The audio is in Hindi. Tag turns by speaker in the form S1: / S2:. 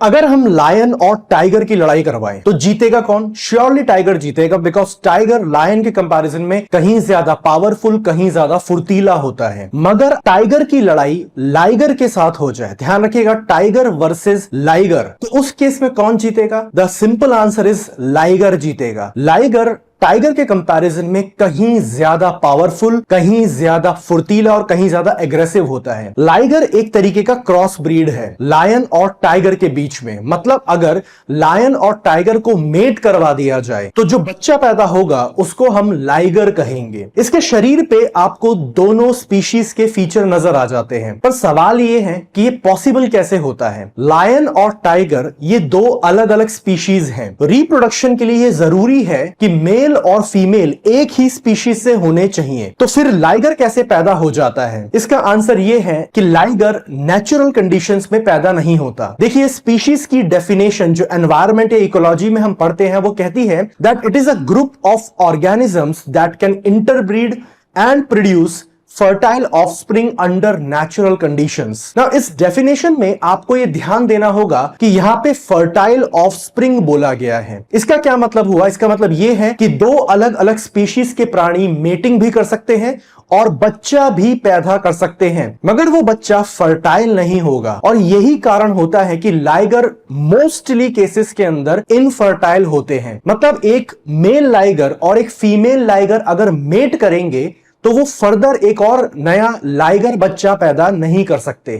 S1: अगर हम लायन और टाइगर की लड़ाई करवाएं तो जीतेगा कौन? श्योरली टाइगर जीतेगा, बिकॉज टाइगर लायन के कंपैरिजन में कहीं ज्यादा पावरफुल, कहीं ज्यादा फुर्तीला होता है। मगर टाइगर की लड़ाई लाइगर के साथ हो जाए, ध्यान रखिएगा, टाइगर वर्सेस लाइगर, तो उस केस में कौन जीतेगा? The simple answer is liger जीतेगा। लाइगर टाइगर के कंपैरिजन में कहीं ज्यादा पावरफुल, कहीं ज्यादा फुर्तीला और कहीं ज्यादा एग्रेसिव होता है। लाइगर एक तरीके का क्रॉस ब्रीड है लायन और टाइगर के बीच में। मतलब अगर लायन और टाइगर को मेट करवा दिया जाए तो जो बच्चा पैदा होगा उसको हम लाइगर कहेंगे। इसके शरीर पे आपको दोनों स्पीशीज के फीचर नजर आ जाते हैं, पर सवाल यह है कि ये पॉसिबल कैसे होता है? लायन और टाइगर ये दो अलग अलग स्पीशीज हैं। रिप्रोडक्शन के लिए ये जरूरी है कि मेल और फीमेल एक ही स्पीशीज से होने चाहिए। तो फिर लाइगर कैसे पैदा हो जाता है? इसका आंसर यह है कि लाइगर नेचुरल कंडीशंस में पैदा नहीं होता। देखिए, स्पीशीज की डेफिनेशन जो एनवायरमेंट या इकोलॉजी में हम पढ़ते हैं वो कहती है that it is a group of organisms that can interbreed and produce fertile offspring under natural conditions. Now इस डेफिनेशन में आपको यह ध्यान देना होगा कि यहां पे फर्टाइल ऑफस्प्रिंग बोला गया है। इसका क्या मतलब हुआ? इसका मतलब यह है कि दो अलग अलग स्पीशीज के प्राणी मेटिंग भी कर सकते हैं और बच्चा भी पैदा कर सकते हैं, मगर वो बच्चा फर्टाइल नहीं होगा। और यही कारण होता है कि लाइगर मोस्टली केसेस के अंदर इनफर्टाइल होते हैं। मतलब एक मेल लाइगर और एक फीमेल लाइगर अगर मेट करेंगे तो वो फर्दर एक और नया लाइगर बच्चा पैदा नहीं कर सकते।